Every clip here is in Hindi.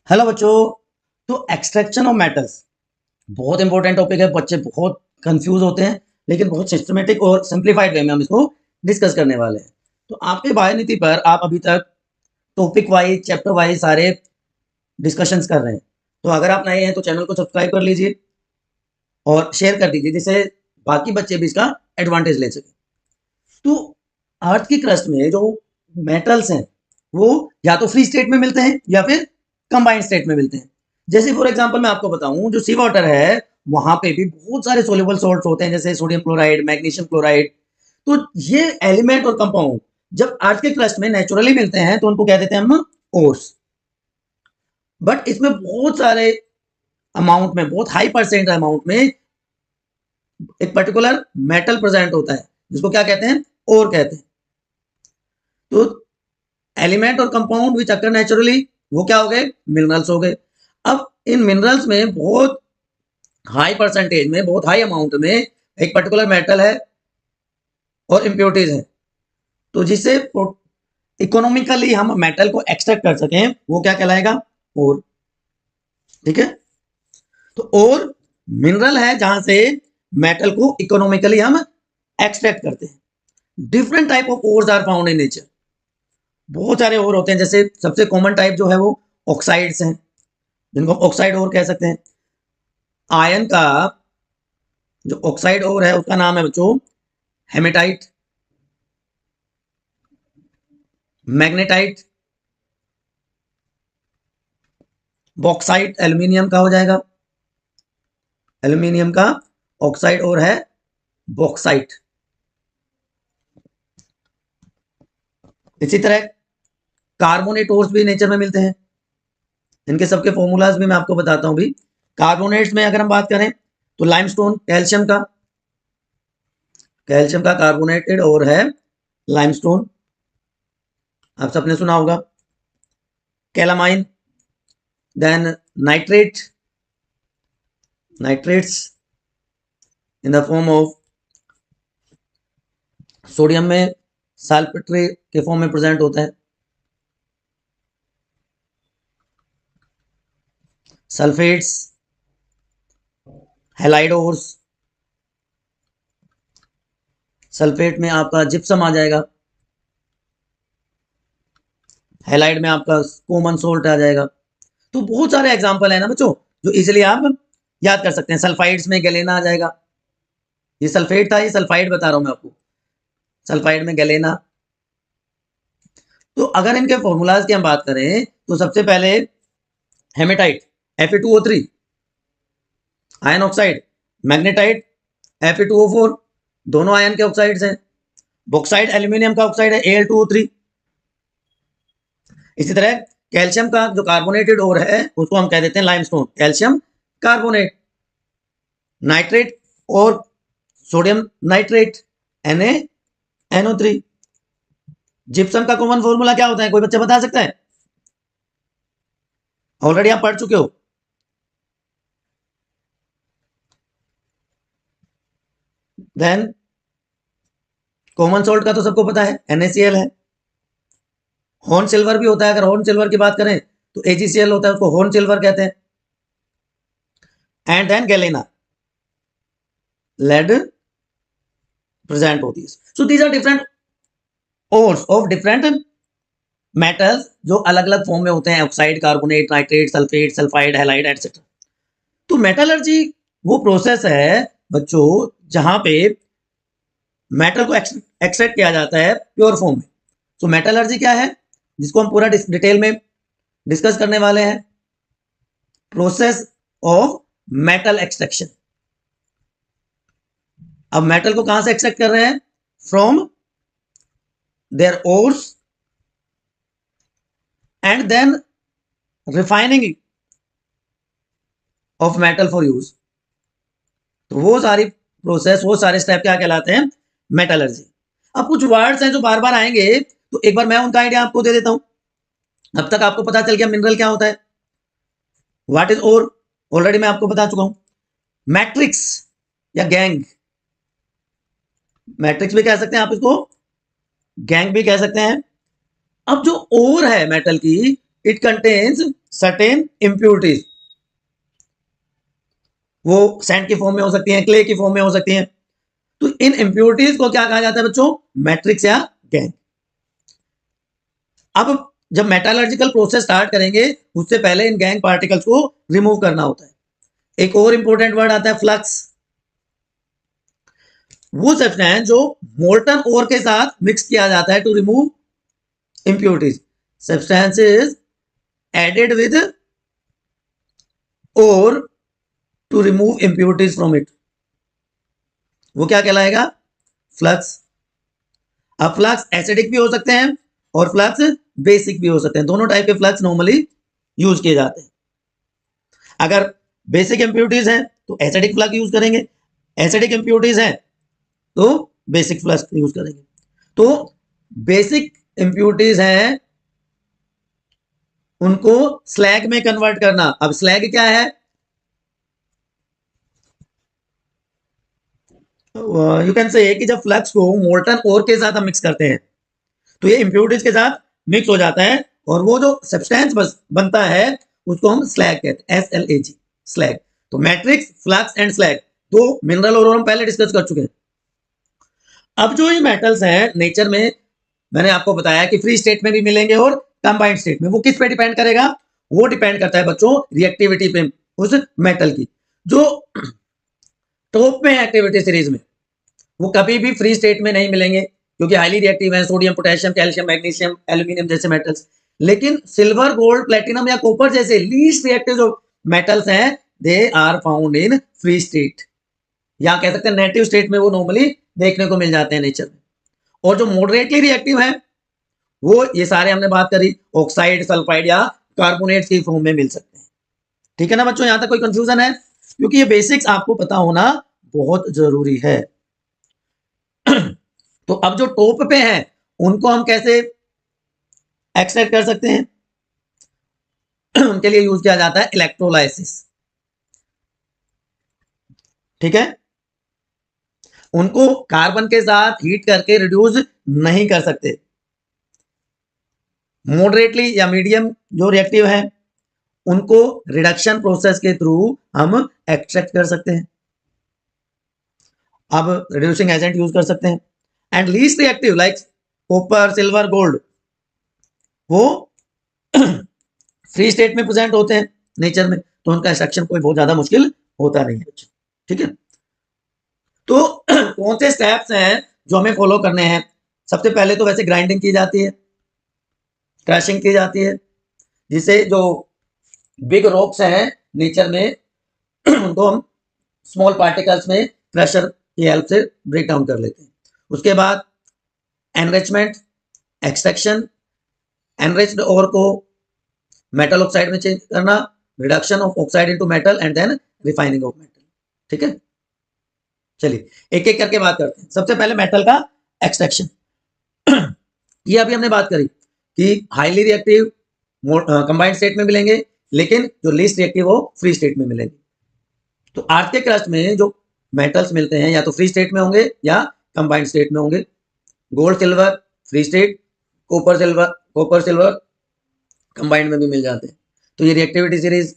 हेलो बच्चों। तो एक्सट्रैक्शन ऑफ मेटल्स बहुत इंपॉर्टेंट टॉपिक है। बच्चे बहुत कंफ्यूज होते हैं, लेकिन बहुत सिस्टमेटिक और सिंप्लीफाइड वे में हम इसको डिस्कस करने वाले हैं। तो आपके बायोनीति पर आप अभी तक टॉपिक वाइज चैप्टर वाइज सारे डिस्कशंस कर रहे हैं। तो अगर आप नए हैं तो चैनल को सब्सक्राइब कर लीजिए और शेयर कर दीजिए, जिससे बाकी बच्चे भी इसका एडवांटेज ले सकें। तो अर्थ की क्रस्ट में जो मेटल्स हैं वो या तो फ्री स्टेट में मिलते हैं या फिर कंबाइंड स्टेट में मिलते हैं। जैसे फॉर एग्जांपल मैं आपको बताऊं, जो सी वाटर है वहां पे भी बहुत सारे सोल्यूबल सॉल्ट्स होते हैं, जैसे सोडियम क्लोराइड, मैग्नीशियम क्लोराइड। तो ये एलिमेंट और कंपाउंड जब अर्थ के क्रस्ट में नेचुरली मिलते हैं तो उनको कह देते हैं हम ओर्स। बट इसमें बहुत सारे अमाउंट में, बहुत हाई परसेंट अमाउंट में एक पर्टिकुलर मेटल प्रेजेंट होता है, जिसको क्या कहते हैं, ओर कहते हैं। तो एलिमेंट और कंपाउंड विच अकर नेचुरली वो क्या हो गए, मिनरल्स हो गए। अब इन मिनरल्स में बहुत हाई परसेंटेज में, बहुत हाई अमाउंट में एक पर्टिकुलर मेटल है और इम्प्योरिटीज है, तो जिससे इकोनॉमिकली हम मेटल को एक्सट्रैक्ट कर सकें वो क्या कहलाएगा, ओर। ठीक है। तो ओर मिनरल है जहां से मेटल को इकोनॉमिकली हम एक्सट्रैक्ट करते हैं। Different type of ores are found in nature. बहुत सारे ओर होते हैं, जैसे सबसे कॉमन टाइप जो है वो ऑक्साइड्स हैं, जिनको ऑक्साइड ओर कह सकते हैं। आयन का जो ऑक्साइड ओर है उसका नाम है बच्चों हेमेटाइट, मैग्नेटाइट, बॉक्साइट एल्यूमिनियम का हो जाएगा। एल्यूमिनियम का ऑक्साइड ओर है बॉक्साइट। इसी तरह कार्बोनेट ओर्स भी नेचर में मिलते हैं। इनके सबके फॉर्मूलाज भी मैं आपको बताता हूं भी। कार्बोनेट्स में अगर हम बात करें तो लाइमस्टोन कैल्शियम का कार्बोनेटेड और है लाइमस्टोन, आप सबने सुना होगा। Calamine, then nitrates in the form of sodium में सल्फेट्री के फॉर्म में प्रेजेंट होता है। सल्फेट्स, हैलाइड ओर्स, सल्फेट में आपका जिप्सम आ जाएगा, हैलाइड में आपका कॉमन सोल्ट आ जाएगा। तो बहुत सारे एग्जांपल है ना बच्चों, जो इजीली आप याद कर सकते हैं। सल्फाइड्स में गैलेना आ जाएगा, ये सल्फेट था, ये सल्फाइड बता रहा हूं मैं आपको। सल्फाइड में गैलेना। तो अगर इनके फॉर्मूलाज की हम बात करें तो सबसे पहले haematite Fe2O3 ion oxide, magnetite Fe2O4 दोनों आयन के ऑक्साइड्स हैं। बॉक्साइड एल्यूमिनियम का ऑक्साइड है Al2O3। इसी तरह कैल्शियम का जो कार्बोनेटेड ओर है उसको हम कह देते हैं लाइमस्टोन, कैल्शियम कार्बोनेट। नाइट्रेट और सोडियम नाइट्रेट NaNO3। जिप्सम का कॉमन फॉर्मूला क्या होता है, कोई बच्चा बता सकता है? ऑलरेडी आप पढ़ चुके हो। देन कॉमन सोल्ट का तो सबको पता है, NaCl है। हॉर्न सिल्वर भी होता है, अगर हॉर्न सिल्वर की बात करें तो AgCl होता है, उसको हॉर्न सिल्वर कहते हैं। And then galena, lead present होती है। So these are different ores of different metals जो अलग अलग फॉर्म में होते हैं, oxide, carbonate, nitrate, sulphate, sulphide, halide etcetera. तो मेटलर्जी वो प्रोसेस है बच्चों जहां पे मेटल को एक्सट्रैक्ट किया जाता है प्योर फॉर्म में। सो मेटलर्जी क्या है, जिसको हम पूरा डिटेल में डिस्कस करने वाले हैं। Process of metal extraction. अब मेटल को कहां से एक्सट्रैक्ट कर रहे हैं, from their ores and then refining of metal for use. तो वो सारी प्रोसेस, वो सारे स्टेप क्या कहलाते हैं, मेटलर्जी। अब कुछ वर्ड्स हैं जो बार बार आएंगे, तो एक बार मैं उनका आइडिया आपको दे देता हूं। अब तक आपको पता चल गया मिनरल क्या होता है, व्हाट इज ओर, ऑलरेडी मैं आपको बता चुका हूं। मैट्रिक्स या गैंग, मैट्रिक्स भी कह सकते हैं आप इसको, गैंग भी कह सकते हैं। अब जो ओर है मेटल की, इट कंटेन्स सर्टेन इम्प्योरिटीज, वो सैंड की फॉर्म में हो सकती हैं, क्ले की फॉर्म में हो सकती हैं। तो इन इम्प्योरिटीज को क्या कहा जाता है बच्चों? मैट्रिक्स या गैंग। अब जब मेटालर्जिकल प्रोसेस स्टार्ट करेंगे उससे पहले इन गैंग पार्टिकल्स को रिमूव करना होता है। एक और इंपॉर्टेंट वर्ड आता है फ्लक्स। वो सब्सटेंस जो मोल्टन ओर के साथ मिक्स किया जाता है to remove impurities, substances added with or to remove impurities from it, वो क्या कहलाएगा? फ्लक्स। अब फ्लक्स एसिडिक भी हो सकते हैं और फ्लक्स बेसिक भी हो सकते हैं। दोनों टाइप के फ्लक्स नॉर्मली यूज किए जाते हैं। अगर बेसिक इंप्योरिटीज हैं तो एसिडिक फ्लक्स यूज करेंगे, एसिडिक इंप्योरिटीज हैं तो बेसिक फ्लक्स यूज करेंगे। तो बेसिक इंप्योरिटीज हैं उनको स्लैग में कन्वर्ट करना। अब स्लैग क्या है? यू कैन से कि जब फ्लक्स को मोल्टन ओर के साथ हम मिक्स करते हैं तो ये इंप्योरिटीज के साथ मिक्स हो जाता है और वो जो सब्सटेंस बनता है उसको हम स्लैग कहते हैं, SLAG, स्लैग। तो मैट्रिक्स, फ्लक्स एंड स्लैग दो मिनरल और हम पहले डिस्कस कर चुके हैं। अब जो ये मेटल्स हैं नेचर में, मैंने आपको बताया कि फ्री स्टेट में भी मिलेंगे और कंबाइंड स्टेट में। वो किस पे डिपेंड करेगा? वो डिपेंड करता है बच्चों रिएक्टिविटी पे उस मेटल की। जो टॉप में एक्टिविटी सीरीज में वो कभी भी फ्री स्टेट में नहीं मिलेंगे क्योंकि हाईली रिएक्टिव है, sodium, potassium, calcium, magnesium, aluminium जैसे मेटल्स। लेकिन सिल्वर, गोल्ड, प्लेटिनम या कॉपर जैसे लीस्ट रिएक्टिव जो मेटल्स हैं they are found in free state, या कह सकते हैं नेटिव स्टेट में वो नॉर्मली देखने को मिल जाते हैं नेचर में। और जो मॉडरेटली रिएक्टिव है वो ये सारे हमने बात करी ऑक्साइड, सल्फाइड या कार्बोनेट्स की फॉर्म में मिल सकते हैं। ठीक है ना बच्चों? यहां तक कोई कंफ्यूजन है? क्योंकि ये बेसिक्स आपको पता होना बहुत जरूरी है। तो अब जो टॉप पे हैं उनको हम कैसे एक्सट्रैक्ट कर सकते हैं? उनके लिए यूज किया जाता है इलेक्ट्रोलाइसिस। ठीक है? उनको कार्बन के साथ हीट करके रिड्यूस नहीं कर सकते। मॉडरेटली या मीडियम जो रिएक्टिव है उनको रिडक्शन प्रोसेस के थ्रू हम एक्सट्रैक्ट कर सकते हैं। अब रिड्यूसिंग एजेंट यूज कर सकते हैं। And least reactive like copper, silver, gold वो फ्री स्टेट में प्रेजेंट होते हैं नेचर में, तो उनका एक्सट्रैक्शन कोई बहुत ज्यादा मुश्किल होता नहीं है। ठीक है? तो कौन से स्टेप्स हैं जो हमें फॉलो करने हैं? सबसे पहले तो वैसे ग्राइंडिंग की जाती है, क्रशिंग की जाती है, जिससे जो बिग रॉक्स हैं नेचर में उनको हम स्मॉल पार्टिकल्स में क्रशर की हेल्प से ब्रेक डाउन कर लेते हैं। उसके बाद एनरिचमेंट, एक्सट्रैक्शन, एनरिच्ड ओर को मेटल ऑक्साइड में चेंज करना, reduction of oxide into metal and then refining of metal. ठीक है? चलिए एक एक करके बात करते हैं। सबसे पहले मेटल का एक्सट्रैक्शन। ये अभी हमने बात करी कि हाईली रिएक्टिव कंबाइंड स्टेट में मिलेंगे, लेकिन जो लीस्ट रिएक्टिव वो फ्री स्टेट में मिलेंगे। तो अर्थ के क्रस्ट में जो मेटल्स मिलते हैं या तो फ्री स्टेट में होंगे या कंबाइंड स्टेट में होंगे। Gold, silver free state, copper silver combined में भी मिल जाते हैं। तो ये रिएक्टिविटी सीरीज,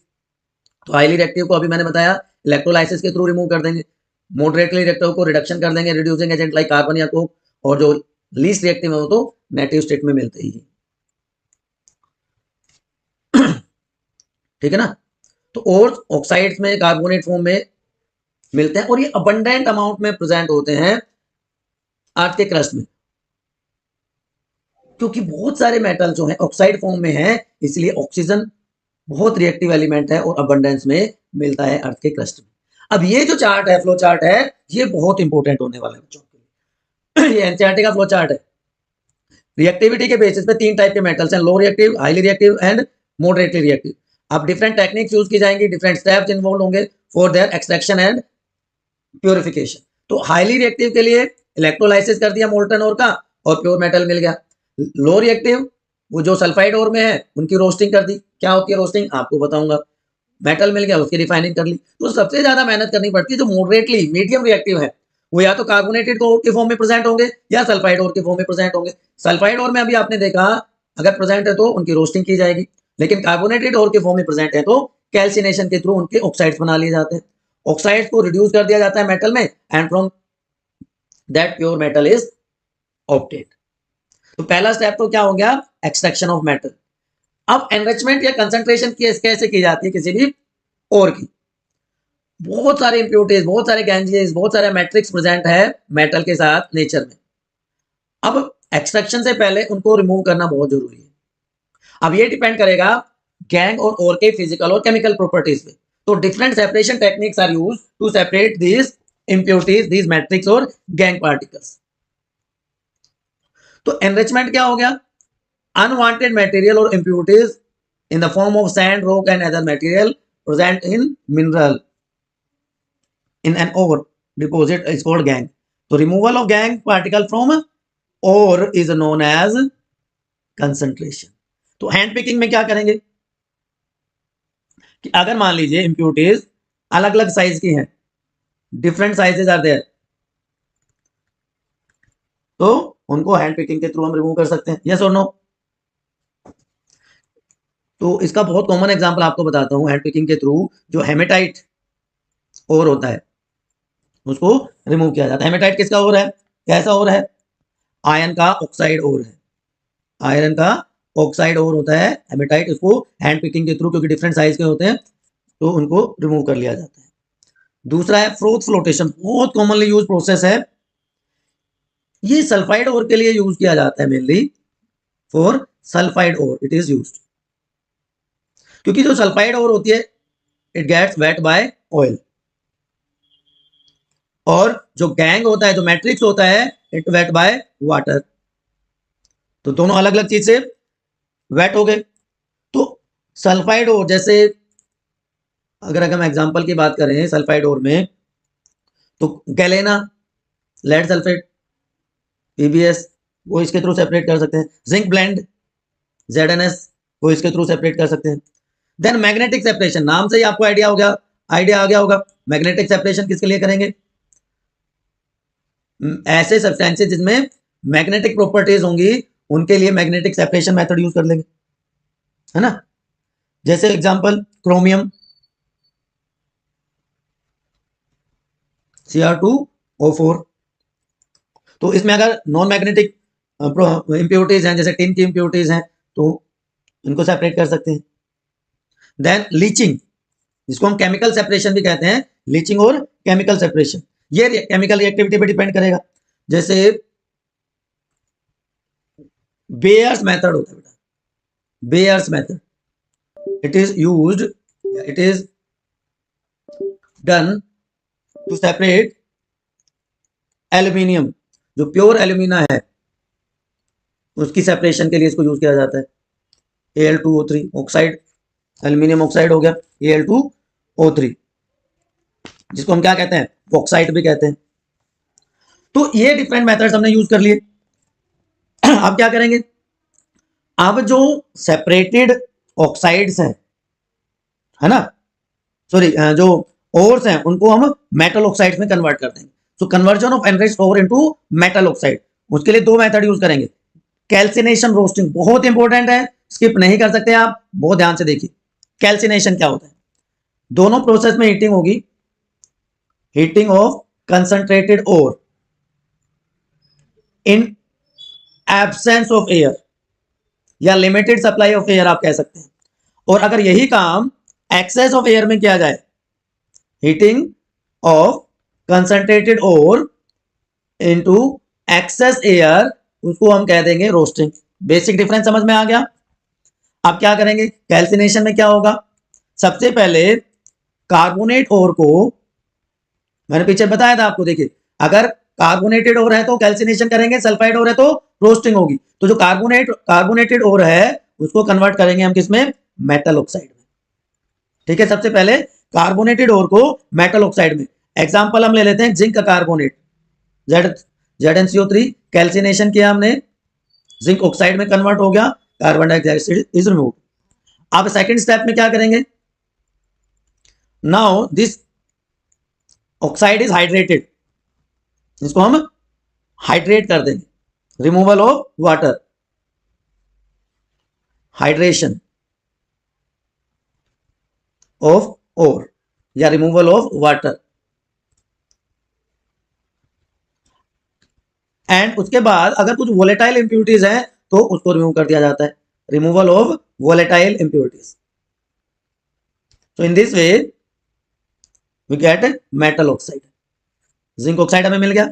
तो हाईली रिएक्टिव को अभी मैंने बताया इलेक्ट्रोलाइसिस के थ्रू रिमूव कर देंगे, मॉडरेटली रिएक्टिव को रिडक्शन कर देंगे रिड्यूसिंग एजेंट लाइक कार्बन या कोक, और जो लीस्ट रिएक्टिव है वो तो नेटिव स्टेट में मिलते ही है। ठीक है ना? तो और ऑक्साइड्स में कार्बोनेट फॉर्म में मिलते हैं और ये अबंडेंट अमाउंट में प्रेजेंट होते हैं अर्थ के क्रस्ट में, क्योंकि बहुत सारे मेटल जो हैं ऑक्साइड फॉर्म में हैं, इसलिए ऑक्सीजन बहुत रिएक्टिव एलिमेंट है और अबंडेंस में मिलता है अर्थ के क्रस्ट में। अब ये जो चार्ट है, फ्लो चार्ट है, ये बहुत इंपॉर्टेंट होने वाला है बच्चों के लिए। ये एनसीईआरटी का फ्लो चार्ट है। रिएक्टिविटी के बेसिस पे तीन टाइप के मेटल्स हैं, low reactive, highly reactive and moderately reactive. अब डिफरेंट टेक्निक्स यूज की जाएंगी, डिफरेंट स्टेप्स इन्वॉल्व होंगे for their extraction and purification. तो हाईली रिएक्टिव के लिए इलेक्ट्रोलाइसिस कर दिया मोल्टन ओर का और प्योर मेटल मिल गया। लो रिएक्टिव वो जो सल्फाइड ओर में है उनकी रोस्टिंग कर दी। क्या होती है रोस्टिंग? आपको बताऊंगा। मेटल मिल गया, उसकी रिफाइनिंग कर ली। तो सबसे ज्यादा मेहनत करनी पड़ती है जो मॉडरेटली मीडियम रिएक्टिव है, वो या तो कार्बोनेटेड ओर के फॉर्म में प्रेजेंट होंगे या सल्फाइड ओर के फॉर्म में प्रेजेंट होंगे। सल्फाइड ओर में अभी आपने देखा अगर प्रेजेंट है तो उनकी रोस्टिंग की जाएगी, लेकिन कार्बोनेटेड और के फॉर्म में प्रेजेंट है तो कैल्सिनेशन के थ्रू उनके ऑक्साइड्स बना लिए जाते हैं, ऑक्साइड्स को रिड्यूस कर दिया जाता है मेटल में and from that pure metal is obtained. तो पहला स्टेप तो क्या हो गया, एक्सट्रैक्शन ऑफ मेटल। अब एनरिचमेंट या कंसंट्रेशन कैसे की जाती है किसी भी ओर की, बहुत सारे इंप्योरिटीज, बहुत सारे गैंजेस, बहुत सारे मैट्रिक्स प्रेजेंट है मेटल के साथ नेचर में। अब एक्सट्रैक्शन से पहले उनको रिमूव करना बहुत जरूरी है। अब ये डिपेंड करेगा गैंग और ओर के फिजिकल और केमिकल प्रॉपर्टीज पे। तो different separation techniques are used to separate these impurities, these matrix और गैंग पार्टिकल्स। तो एनरिचमेंट क्या हो गया, अनवांटेड मटेरियल और impurities in the form of sand, rock and other material present in mineral in an ore deposit is called gangue. So removal of gangue particle from ore is known as concentration. तो हैंड पिकिंग में क्या करेंगे कि अगर मान लीजिए इंप्योरिटीज अलग अलग साइज की हैं, डिफरेंट साइजेस आर देयर, तो उनको हैंड पिकिंग के थ्रू हम रिमूव कर सकते हैं, यस और नो। तो इसका बहुत कॉमन एग्जांपल आपको बताता हूं हैंड पिकिंग के थ्रू। जो हेमेटाइट ओर होता है उसको रिमूव किया जाता है। हेमेटाइट किसका ओर है, कैसा ओर है, आयरन का ऑक्साइड ओर है, आयरन का ऑक्साइड ओर होता है हेमेटाइट। उसको हैंड पिकिंग के थ्रू, क्योंकि डिफरेंट साइज के होते हैं, तो उनको रिमूव कर लिया जाता है। दूसरा है फ्रोथ फ्लोटेशन, बहुत कॉमनली यूज प्रोसेस है। ये सल्फाइड ओर के लिए यूज किया जाता है, mainly for sulphide ore it is used, क्योंकि जो सल्फाइड ओर होती है it gets wet by oil, और जो गैंग होता है, जो मैट्रिक्स होता है, इट वेट बाय वाटर। तो दोनों अलग अलग चीज से वेट हो गए। तो सल्फाइड ओर, जैसे अगर हम एग्जांपल की बात करें सल्फाइड ओर में, तो गैलेना, लेड सल्फेट, पीबीएस, वो इसके थ्रू सेपरेट कर सकते हैं। जिंक ब्लेंड, ZnS, वो इसके थ्रू सेपरेट कर सकते हैं। देन मैग्नेटिक सेपरेशन, नाम से ही आपको आइडिया आ गया होगा। मैग्नेटिक सेपरेशन किसके लिए करेंगे, ऐसे सब्सटेंसेस जिसमें मैग्नेटिक प्रॉपर्टीज होंगी उनके लिए मैग्नेटिक सेपरेशन मेथड यूज कर लेंगे, है ना। जैसे एग्जांपल क्रोमियम, Cr2O4। तो इसमें अगर नॉन मैग्नेटिक इंप्योरिटीज हैं, जैसे टिन की इंप्योरिटीज हैं, तो इनको सेपरेट कर सकते हैं। देन लीचिंग, जिसको हम केमिकल सेपरेशन भी कहते हैं, लीचिंग और केमिकल सेपरेशन, ये केमिकल रिएक्टिविटी पे डिपेंड करेगा। जैसे बेयर्स मेथड होता है बेटा, Bayer's method, it is used, it is done to separate aluminium, जो प्योर एल्यूमिना है उसकी सेपरेशन के लिए इसको यूज किया जाता है। Al2O3 ऑक्साइड, एल्यूमिनियम ऑक्साइड हो गया Al2O3, जिसको हम क्या कहते हैं, बॉक्साइट भी कहते हैं। तो ये डिफरेंट मेथड्स हमने यूज कर लिए। अब क्या करेंगे, अब जो सेपरेटेड ऑक्साइड्स हैं, है ना, सॉरी, जो ओर्स हैं उनको हम मेटल ऑक्साइड्स में कन्वर्ट कर देंगे। So conversion of enriched ore into metal oxide, उसके लिए दो मेथड यूज करेंगे। कैल्सिनेशन, रोस्टिंग, बहुत इंपॉर्टेंट है, स्किप नहीं कर सकते आप, बहुत ध्यान से देखिए। कैल्सिनेशन क्या होता है, दोनों प्रोसेस में हीटिंग होगी, heating of concentrated ore in absence of air, या लिमिटेड सप्लाई ऑफ एयर आप कह सकते हैं। और अगर यही काम एक्सेस ऑफ एयर में किया जाए, heating of concentrated ore into excess air, उसको हम कह देंगे रोस्टिंग। बेसिक डिफरेंस समझ में आ गया। अब क्या करेंगे, कैल्सिनेशन में क्या होगा, सबसे पहले कार्बोनेट ओर को, मैंने पीछे बताया था आपको, देखिए अगर कार्बोनेटेड ओर है तो कैल्सिनेशन करेंगे, सल्फाइड ओर है तो रोस्टिंग होगी। तो जो कार्बोनेटेड ओर है उसको कन्वर्ट करेंगे हम किसमें, मेटल ऑक्साइड में। ठीक है, सबसे पहले कार्बोनेटेड ओर को मेटल ऑक्साइड में। एग्जांपल हम ले लेते हैं जिंक का कार्बोनेट, ZnCO3, कैल्सिनेशन किया हमने, जिंक ऑक्साइड में कन्वर्ट हो गया, कार्बन डाइऑक्साइड इज रिमूव्ड। अब सेकंड स्टेप में क्या करेंगे, now this oxide is hydrated, इसको हम हाइड्रेट कर देंगे, removal of water, hydration. Of ore या रिमूवल ऑफ वाटर। एंड उसके बाद अगर कुछ वोलेटाइल इंप्यूरिटीज हैं तो उसको रिमूव कर दिया जाता है, रिमूवल ऑफ वोलेटाइल इंप्यूरिटीज। तो in this way we get metal oxide. Zinc oxide हमें मिल गया।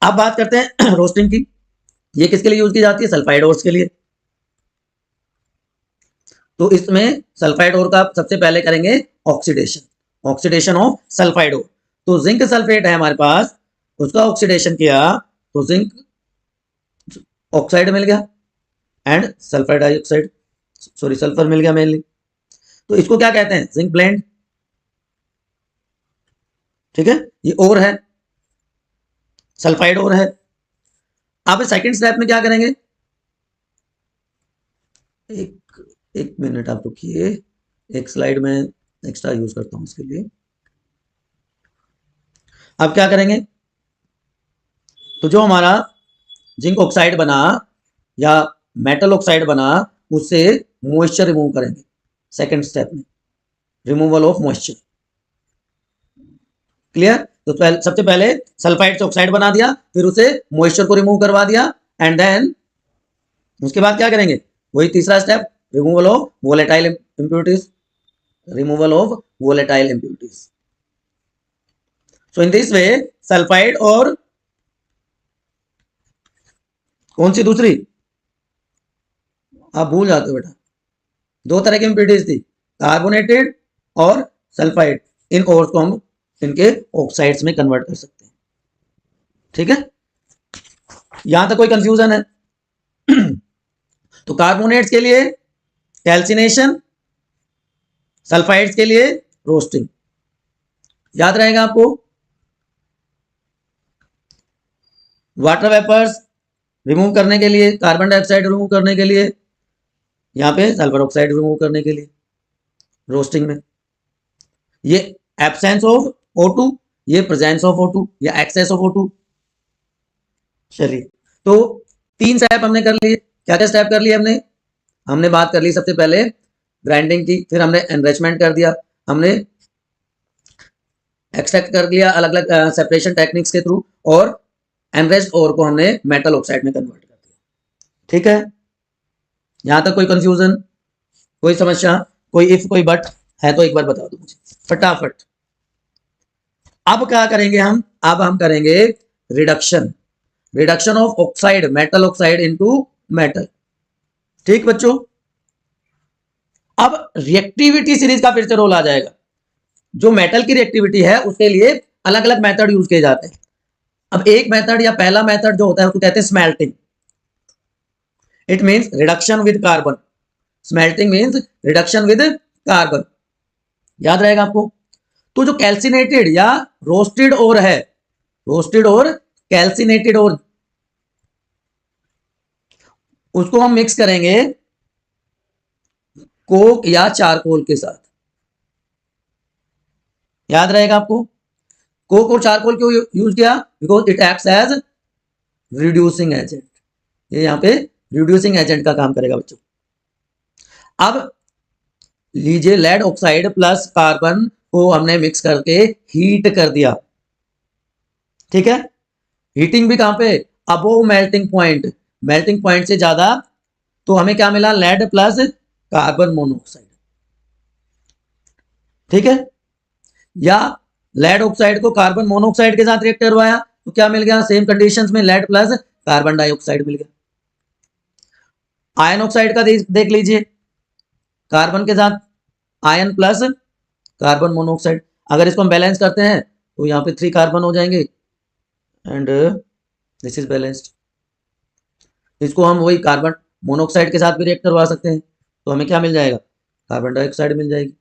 अब बात करते हैं रोस्टिंग की। ये किसके लिए यूज की जाती है? सल्फाइड ओर्स के लिए। तो इसमें सल्फाइड ओर का सबसे पहले करेंगे oxidation, oxidation of sulphide ore. तो जिंक सल्फेट है हमारे पास, उसका ऑक्सीडेशन किया तो जिंक ऑक्साइड मिल गया and sulphur dioxide, sorry sulphur मिल गया मेनली। तो इसको क्या कहते हैं? Zinc blende. ठीक है, ये ओर है, सल्फाइड ओर है। अब सेकंड स्टेप में क्या करेंगे? एक मिनट आप रुकिए, एक स्लाइड में एक्स्ट्रा यूज करता हूं इसके लिए। अब क्या करेंगे? तो जो हमारा जिंक ऑक्साइड बना या मेटल ऑक्साइड बना, उससे मॉइस्चर रिमूव करेंगे सेकंड स्टेप में, रिमूवल ऑफ मॉइस्चर। क्लियर? तो सबसे पहले सल्फाइड से ऑक्साइड बना दिया, फिर उसे मॉइस्चर को रिमूव करवा दिया एंड देन उसके बाद क्या करेंगे? वही तीसरा step, removal of volatile impurities, removal of volatile impurities. So in this way sulphide और कौन सी दूसरी आप भूल जाते हो बेटा, दो तरह की इंप्यूरिटीज थी, कार्बोनेटेड और सल्फाइड। इन ओर्स को हम इनके ऑक्साइड्स में कन्वर्ट कर सकते हैं। ठीक है, यहां तक कोई कंफ्यूजन है? तो कार्बोनेट्स के लिए कैल्सिनेशन, सल्फाइड्स के लिए रोस्टिंग। याद रहेगा आपको? वाटर वेपर्स रिमूव करने के लिए, कार्बन डाइऑक्साइड रिमूव करने के लिए, यहां पे सल्फर ऑक्साइड रिमूव करने के लिए रोस्टिंग में। ये एब्सेंस ऑफ O2, ये प्रेजेंस ऑफ O2 या एक्सेस ऑफ O2। चलिए, तो 3 स्टेप हमने कर लिए। क्या क्या स्टेप कर लिए हमने? हमने बात कर ली सबसे पहले ग्राइंडिंग की, फिर हमने एनरिचमेंट कर दिया, हमने एक्सट्रैक्ट कर दिया अलग अलग सेपरेशन टेक्निक्स के थ्रू, और एनरिच्ड ओर को हमने मेटल ऑक्साइड में कन्वर्ट कर दिया। ठीक है, यहां तक कोई कंफ्यूजन, कोई समस्या, कोई इफ कोई बट है तो एक बार बता दो मुझे फटाफट। अब क्या करेंगे हम? अब हम करेंगे reduction, reduction of oxide, metal oxide into metal. ठीक बच्चों, अब रिएक्टिविटी सीरीज का फिर से रोल आ जाएगा। जो मेटल की रिएक्टिविटी है उसके लिए अलग अलग मेथड यूज किए जाते हैं। अब एक मेथड या पहला मेथड जो होता है उसको कहते हैं smelting. It means reduction with carbon. Smelting means reduction with carbon. याद रहेगा आपको? तो जो कैल्सिनेटेड या रोस्टेड ओर है, रोस्टेड और कैल्सिनेटेड ओर, उसको हम मिक्स करेंगे कोक या चारकोल के साथ। याद रहेगा आपको? कोक और चारकोल क्यों यूज किया? Because it acts as reducing agent. ये यहां पे रिड्यूसिंग एजेंट का काम करेगा बच्चों। अब लीजिए, लेड ऑक्साइड प्लस कार्बन को हमने मिक्स करके हीट कर दिया। ठीक है, हीटिंग भी कहां पे? Above melting point, melting point से ज्यादा। तो हमें क्या मिला? Lead plus carbon monoxide. ठीक है, या लेड ऑक्साइड को कार्बन मोनोऑक्साइड के साथ रिएक्ट करवाया तो क्या मिल गया? सेम कंडीशंस में लेड प्लस कार्बन डाइऑक्साइड मिल गया। आयन ऑक्साइड का देख लीजिए, कार्बन के साथ आयन प्लस कार्बन मोनोऑक्साइड। अगर इसको हम बैलेंस करते हैं तो यहाँ पे 3 कार्बन हो जाएंगे एंड दिस इज बैलेंस्ड। इसको हम वही कार्बन मोनोऑक्साइड के साथ भी रिएक्ट करवा सकते हैं, तो हमें क्या मिल जाएगा? कार्बन डाइऑक्साइड मिल जाएगी।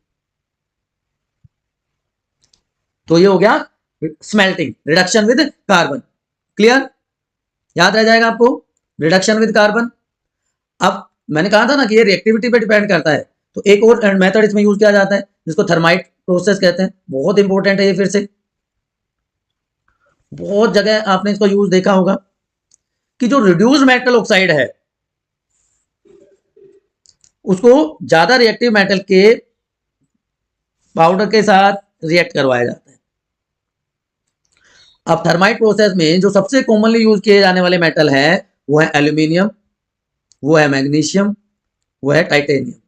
तो ये हो गया smelting, reduction with carbon. Clear? याद रह जाएगा आपको? Reduction with carbon. अब मैंने कहा था ना कि ये रिएक्टिविटी पे डिपेंड करता है, तो एक और मेथड इसमें यूज किया जाता है जिसको थर्माइट प्रोसेस कहते हैं। बहुत इंपॉर्टेंट है ये, फिर से बहुत जगह आपने इसको यूज देखा होगा कि जो रिड्यूस मेटल ऑक्साइड है उसको ज्यादा रिएक्टिव मेटल के पाउडर के साथ रिएक्ट करवाया जाता है। अब थर्माइट प्रोसेस में जो सबसे कॉमनली यूज किए जाने वाले मेटल है वो है एल्यूमिनियम, वो है मैग्नीशियम, वो है टाइटेनियम।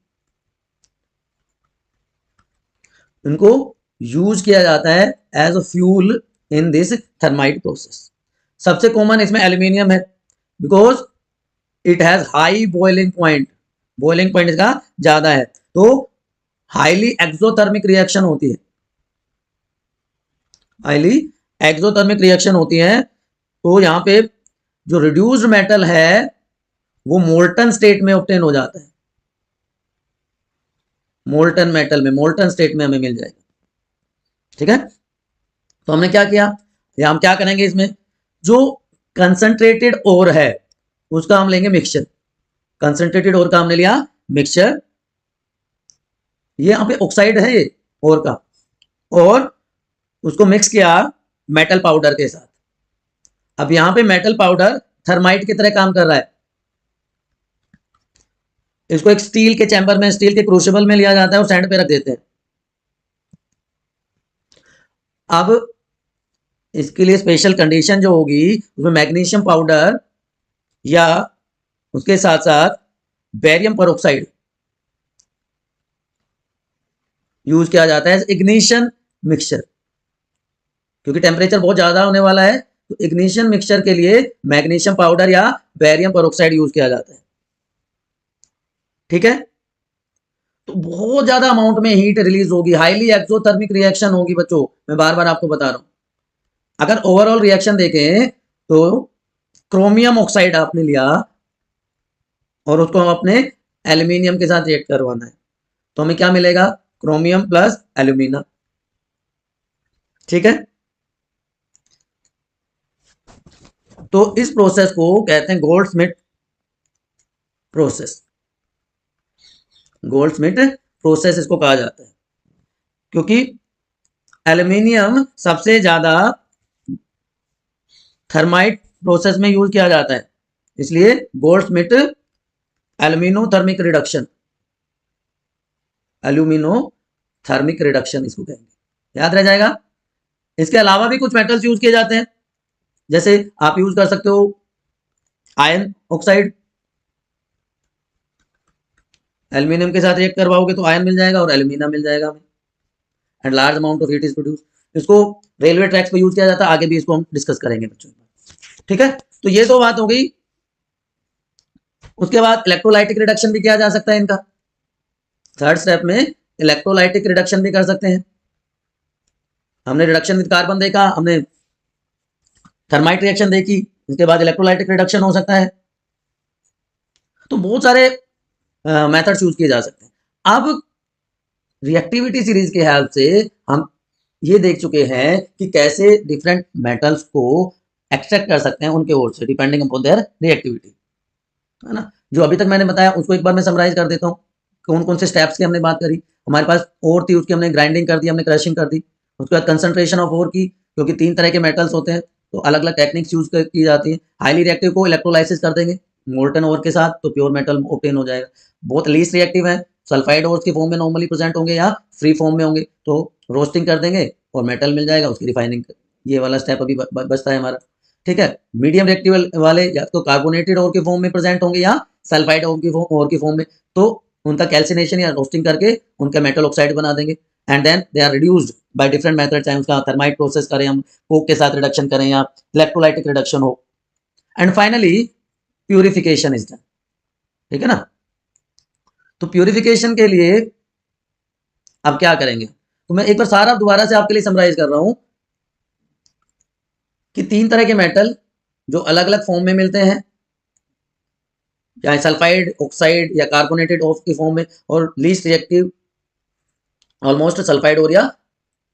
इनको यूज किया जाता है as a fuel in this thermite process. सबसे कॉमन इसमें एल्यूमिनियम है because it has high boiling point, boiling point इसका ज्यादा है, तो हाईली एक्सोथर्मिक रिएक्शन होती है, हाईली एक्सोथर्मिक रिएक्शन होती है। तो यहाँ पे जो रिड्यूस्ड मेटल है वो मोल्टन स्टेट में ऑब्टेन हो जाता है, मोल्टन मेटल में, मोल्टन स्टेट में हमें मिल जाएगा। ठीक है, तो हमने क्या किया, या हम क्या करेंगे इसमें, जो कंसंट्रेटेड ओर है उसका हम लेंगे मिक्सचर, कंसंट्रेटेड ओर का हमने लिया मिक्सचर, ये यहाँ पे ऑक्साइड है ये ओर का, और उसको मिक्स किया मेटल पाउडर के साथ। अब यहां पे मेटल पाउडर थर्माइट की तरह काम कर रहा है, इसको एक स्टील के चैम्बर में, स्टील के क्रूसिबल में लिया जाता है और सैंड पे रख देते हैं। अब इसके लिए स्पेशल कंडीशन जो होगी उसमें मैग्नीशियम पाउडर या उसके साथ साथ बेरियम पेरोक्साइड यूज किया जाता है इग्निशन मिक्सचर, क्योंकि टेम्परेचर बहुत ज्यादा होने वाला है, तो इग्निशन मिक्सचर के लिए मैग्नीशियम पाउडर या बेरियम पेरोक्साइड यूज किया जाता है। ठीक है, तो बहुत ज्यादा अमाउंट में हीट रिलीज होगी, हाईली एक्सोथर्मिक रिएक्शन होगी बच्चों, मैं बार बार आपको बता रहा हूं। अगर ओवरऑल रिएक्शन देखें तो क्रोमियम ऑक्साइड आपने लिया और उसको हम अपने एल्यूमिनियम के साथ रिएक्ट करवाना है, तो हमें क्या मिलेगा, क्रोमियम प्लस एल्यूमिना। ठीक है, तो इस प्रोसेस को कहते हैं गोल्डस्मिथ प्रोसेस, गोल्डस्मिथ प्रोसेस इसको कहा जाता है, क्योंकि एल्यूमिनियम सबसे ज्यादा थर्माइट प्रोसेस में यूज किया जाता है, इसलिए गोल्डस्मिथ एल्यूमिनोथर्मिक रिडक्शन, एल्यूमिनोथर्मिक रिडक्शन इसको कहेंगे, याद रह जाएगा। इसके अलावा भी कुछ मेटल्स यूज किए जाते हैं, जैसे आप यूज कर सकते हो आयरन ऑक्साइड, एल्यूमिनियम के साथ रिएक्ट करवाओगे तो आयरन मिल जाएगा और एल्यूमिना मिल जाएगा हमें, and large amount of heat is produce. इसको रेलवे ट्रैक्स पे यूज किया जाता है, आगे भी इसको हम डिस्कस करेंगे बच्चों। ठीक है, तो ये तो बात हो गई। उसके बाद इलेक्ट्रोलाइटिक रिडक्शन भी किया जा सकता है इनका, थर्ड स्टेप में इलेक्ट्रोलाइटिक रिडक्शन भी कर सकते हैं। हमने रिडक्शन विद कार्बन देखा, हमने थर्माइट रिएक्शन देखी, इसके बाद इलेक्ट्रोलाइटिक रिडक्शन हो सकता है। तो बहुत सारे मेथड्स यूज किए जा सकते हैं। अब रिएक्टिविटी सीरीज के हेल्प से हम ये देख चुके हैं कि कैसे डिफरेंट मेटल्स को एक्सट्रैक्ट कर सकते हैं उनके ओर से, डिपेंडिंग अपॉन देयर रिएक्टिविटी, है ना। जो अभी तक मैंने बताया उसको एक बार मैं समराइज कर देता हूँ, कौन कौन से स्टेप्स की हमने बात करी। हमारे पास ओर थी, उसकी हमने ग्राइंडिंग कर दी, हमने क्रशिंग कर दी। उसके बाद कंसंट्रेशन ऑफ ओर की, क्योंकि 3 तरह के मेटल्स होते हैं तो अलग अलग टेक्निक्स यूज की जाती है। हाईली रिएक्टिव को इलेक्ट्रोलाइसिस कर देंगे मोल्टन ओर के साथ, तो प्योर मेटल ऑब्टेन हो जाएगा। बहुत लीस्ट रिएक्टिव है, सल्फाइड ओर्स की फॉर्म में नॉर्मली प्रेजेंट होंगे या फ्री फॉर्म में होंगे, तो रोस्टिंग कर देंगे और मेटल मिल जाएगा, उसकी रिफाइनिंग। ये वाला स्टेप अभी बचता है हमारा। ठीक है, मीडियम रिएक्टिव वाले या तो कार्बोनेटेड ओर के फॉर्म में प्रेजेंट होंगे या सल्फाइड ओर की फॉर्म में, तो उनका कैल्सिनेशन या रोस्टिंग करके उनका मेटल ऑक्साइड बना देंगे, and then they are reduced by different method, चाहे उसका थर्माइट प्रोसेस करें हम, कोक के साथ रिडक्शन करें या इलेक्ट्रोलाइटिक रिडक्शन हो, and finally purification is done. ठीक है ना, तो प्यूरिफिकेशन के लिए अब क्या करेंगे, तो मैं एक बार सारा दोबारा से आपके लिए समराइज कर रहा हूं कि 3 तरह के मेटल जो अलग अलग फॉर्म में मिलते हैं, चाहे सल्फाइड ऑक्साइड या कार्बोनेटेड ऑफ की फॉर्म में, और लीस्ट रिएक्टिव ऑलमोस्ट सल्फाइड और या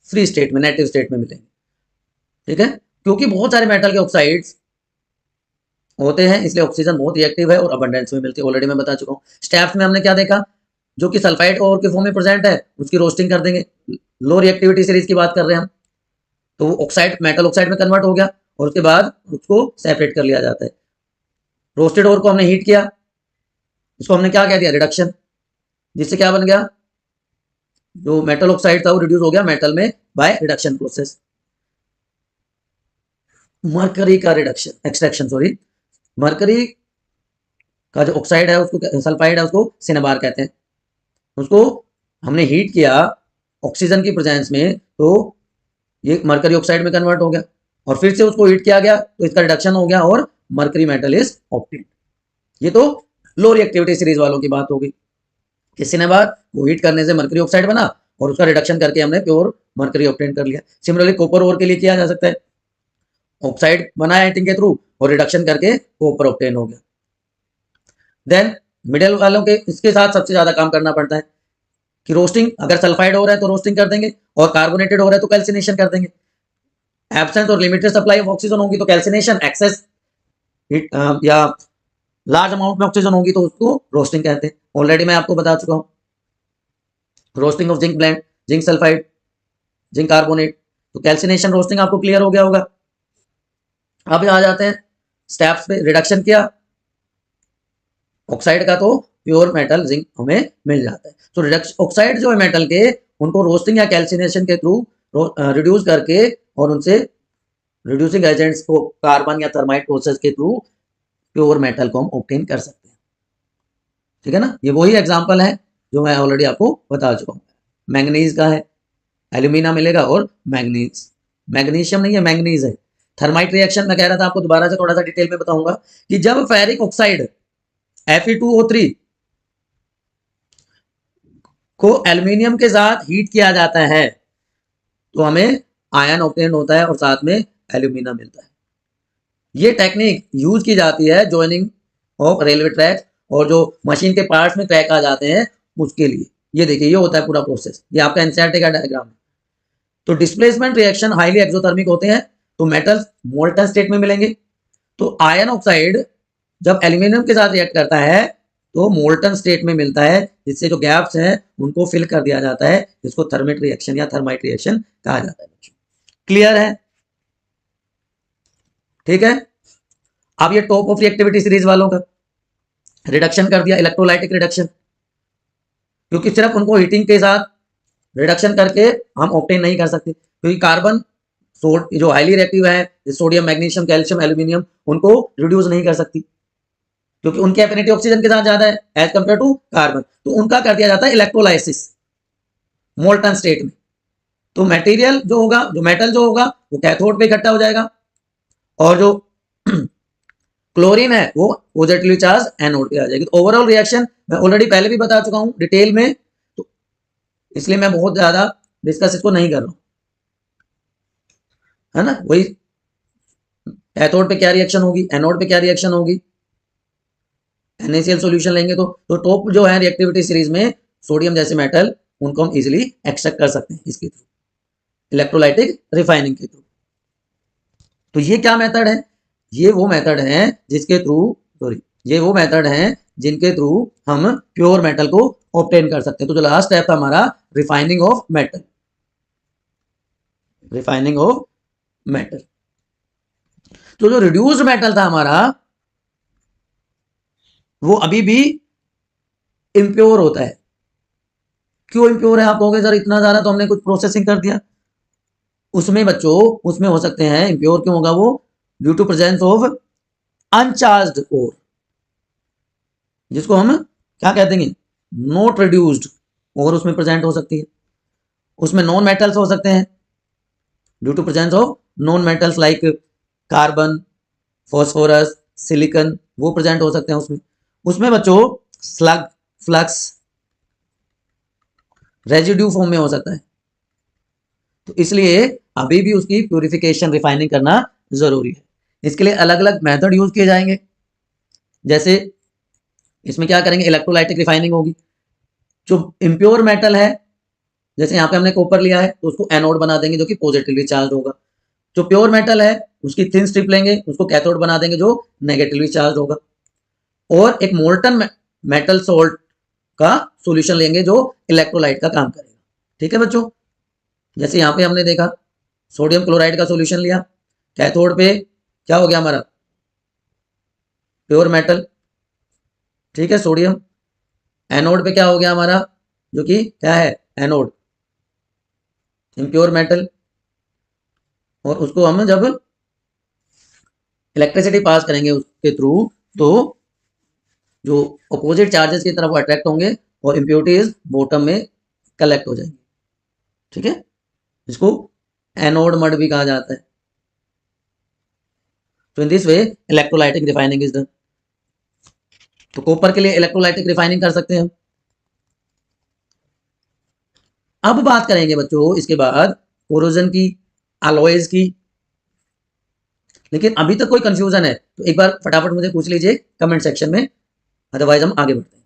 फ्री स्टेट में, नेटिव स्टेट में मिलेंगे। ठीक है, क्योंकि बहुत सारे मेटल के ऑक्साइड्स होते हैं इसलिए ऑक्सीजन बहुत रिएक्टिव है और अबंडेंस में मिलती है, ऑलरेडी मैं बता चुका हूँ। स्टेप्स में हमने क्या देखा, जो कि सल्फाइड और के फॉर्म में प्रेजेंट है उसकी रोस्टिंग कर देंगे, लो रिएक्टिविटी सीरीज की बात कर रहे हैं हम, तो वो ऑक्साइड मेटल ऑक्साइड में कन्वर्ट हो गया और उसके बाद उसको सेपरेट कर लिया जाता है। रोस्टेड ओर को हमने हीट किया, इसको हमने क्या कह दिया, रिडक्शन, जिससे क्या बन गया जो मेटल ऑक्साइड था वो रिड्यूस हो गया मेटल में बाय रिडक्शन प्रोसेस। मरकरी का रिडक्शन एक्सट्रैक्शन, सॉरी, मरकरी का जो ऑक्साइड है उसको, सल्फाइड है, उसको सिनेबार कहते हैं। उसको हमने हीट किया ऑक्सीजन की प्रेजेंस में, तो ये मरकरी ऑक्साइड में कन्वर्ट हो गया और फिर से उसको हीट किया गया तो इसका रिडक्शन हो गया और मरकरी मेटल इज ऑब्टेन्ड। ये तो लो रिएक्टिविटी सीरीज वालों की बात होगी। किसी ने बात वो हीट करने से मरकरी ऑक्साइड बना और उसका रिडक्शन करके हमने प्योर मरकरी ऑब्टेन कर लिया। सिमिलरली कॉपर ओर के लिए किया जा सकता है, ऑक्साइड बना है हीटिंग के थ्रू और रिडक्शन करके कॉपर ऑब्टेन हो गया। देन मिडिल वालों के इसके साथ सबसे ज्यादा काम करना पड़ता है कि रोस्टिंग, अगर सल्फाइड हो रहा है तो रोस्टिंग कर देंगे और कार्बोनेटेड हो रहा है तो कैल्सिनेशन कर देंगे। एब्सेंट और लिमिटेड सप्लाई ऑफ ऑक्सीजन होगी तो कैल्सिनेशन, एक्सेस या लार्ज अमाउंट में ऑक्सीजन होगी तो उसको रोस्टिंग कहते हैं। ऑलरेडी मैं आपको बता चुका हूँ roasting of zinc blende, zinc sulphide, zinc carbonate, तो कैल्सिनेशन रोस्टिंग आपको क्लियर हो गया होगा। अब आ जाते हैं स्टेप्स पे। रिडक्शन किया ऑक्साइड का तो प्योर मेटल जिंक हमें मिल जाता है। तो रिडक्शन ऑक्साइड जो है मेटल के, उनको रोस्टिंग या कैल्सिनेशन के थ्रू रिड्यूस करके और उनसे रिड्यूसिंग एजेंट्स को कार्बन या थर्माइट प्रोसेस के थ्रू प्योर मेटल को हम ऑब्टेन कर सकते हैं। ठीक है ना, ये वही एग्जांपल है जो मैं ऑलरेडी आपको बता चुका हूँ। मैंगनीज का है, एल्यूमिना मिलेगा और मैंगनीज, मैग्नीशियम नहीं है मैंगनीज है। थर्माइट रिएक्शन मैं कह रहा था आपको, दोबारा से थोड़ा सा डिटेल में बताऊंगा कि जब फेरिक ऑक्साइड Fe2O3 को एल्यूमिनियम के साथ हीट किया जाता है तो हमें आयन ऑब्टेन होता है और साथ में एल्यूमिना मिलता है। ये टेक्निक यूज की जाती है जॉइनिंग ऑफ रेलवे ट्रैक और जो मशीन के पार्ट्स में क्रैक आ जाते हैं उसके लिए। ये देखिए ये होता है पूरा प्रोसेस, ये आपका एनसीईआरटी का डायग्राम है। तो डिस्प्लेसमेंट रिएक्शन हाईली एक्सोथर्मिक होते हैं तो मेटल्स मोल्टन स्टेट में मिलेंगे। तो आयन ऑक्साइड जब एल्यूमिनियम के साथ रिएक्ट करता है तो मोल्टन स्टेट में मिलता है, जिससे जो गैप्स हैं उनको फिल कर दिया जाता है, जिसको थर्मिट रिएक्शन या थर्माइट रिएक्शन कहा जाता है। क्लियर है? ठीक है। अब ये टॉप ऑफ रिएक्टिविटी सीरीज वालों का रिडक्शन कर दिया, इलेक्ट्रोलाइटिक रिडक्शन, क्योंकि सिर्फ उनको हीटिंग के साथ रिडक्शन करके हम ऑब्टेन नहीं कर सकते, क्योंकि कार्बन जो हाईली रिएक्टिव है, सोडियम, मैग्नीशियम, कैल्शियम, एल्यूमिनियम, उनको रिड्यूस नहीं कर सकती क्योंकि उनकी एफिनिटी ऑक्सीजन के साथ ज्यादा है एज कंपेयर टू कार्बन। तो उनका कर दिया जाता है इलेक्ट्रोलाइसिस मोल्टन स्टेट में। तो मटेरियल जो होगा, जो मेटल जो होगा वो कैथोड पे इकट्ठा हो जाएगा और जो क्लोरीन है वो पॉजिटिवली चार्ज एनोड पे आ जाएगी। तो ओवरऑल रिएक्शन मैं ऑलरेडी पहले भी बता चुका हूं डिटेल में, तो इसलिए मैं बहुत ज्यादा डिस्कस इसको नहीं कर रहा हूं, है ना। वही कैथोड पे क्या रिएक्शन होगी, एनोड पे क्या रिएक्शन होगी, NaCl सॉल्यूशन लेंगे तो टॉप जो है रिएक्टिविटी सीरीज में सोडियम जैसे मेटल, उनको हम इजीली एक्सट्रैक्ट कर सकते हैं इसके थ्रू, इलेक्ट्रोलाइटिक रिफाइनिंग के थ्रू। तो ये क्या मेथड है, ये वो मेथड है जिसके थ्रू, सॉरी, ये वो मेथड है जिनके थ्रू हम प्योर मेटल को ऑब्टेन कर सकते हैं। तो जो लास्ट स्टेप था हमारा refining of metal, refining of metal. तो जो रिड्यूस्ड मेटल था हमारा वो अभी भी इम्प्योर होता है। क्यों इम्प्योर है आप कहोगे, सर इतना ज्यादा तो हमने कुछ प्रोसेसिंग कर दिया। उसमें बच्चों, उसमें हो सकते हैं इम्प्योर क्यों होगा वो, due to presence of uncharged ore, जिसको हम क्या कहते हैं, नॉट रिड्यूस्ड, और उसमें प्रेजेंट हो सकती है। उसमें नॉन मेटल्स हो सकते हैं due to presence of non metals like carbon, phosphorus, silicon, वो प्रेजेंट हो सकते हैं उसमें। उसमें बच्चों स्लग, फ्लक्स, रेजिड्यू फॉर्म में हो सकता है। तो इसलिए अभी भी उसकी प्यूरिफिकेशन, रिफाइनिंग करना जरूरी है। इसके लिए अलग अलग मेथड यूज किए जाएंगे। जैसे इसमें क्या करेंगे, इलेक्ट्रोलाइटिक रिफाइनिंग होगी। जो इम्प्योर मेटल है, जैसे यहाँ पे हमने कॉपर लिया है तो उसको एनोड बना देंगे जो कि पॉजिटिवली चार्ज होगा। जो प्योर मेटल है उसकी थिन स्ट्रिप लेंगे, उसको कैथोड बना देंगे जो नेगेटिवली चार्ज होगा। और एक मोल्टन मेटल सोल्ट का सॉल्यूशन लेंगे जो इलेक्ट्रोलाइट का काम करेगा। ठीक है बच्चों, जैसे यहाँ पे हमने देखा सोडियम क्लोराइड का सॉल्यूशन लिया, कैथोड पे क्या हो गया हमारा, प्योर मेटल, ठीक है, सोडियम। एनोड पे क्या हो गया हमारा, जो कि क्या है, एनोड, इम्प्योर मेटल, और उसको हम जब इलेक्ट्रिसिटी पास करेंगे उसके थ्रू, तो जो अपोजिट चार्जेस की तरफ अट्रैक्ट होंगे और इम्प्योरिटीज बॉटम में कलेक्ट हो जाएंगी। ठीक है, इसको एनोड मड भी कहा जाता है। तो in this way electrolytic refining is done. तो कॉपर के लिए इलेक्ट्रोलाइटिक रिफाइनिंग कर सकते हैं हम। अब बात करेंगे बच्चों इसके बाद कोरोजन की, अलॉयज की। लेकिन अभी तक कोई कंफ्यूजन है तो एक बार फटाफट मुझे पूछ लीजिए कमेंट सेक्शन में, अदरवाइज हम आगे बढ़ते हैं।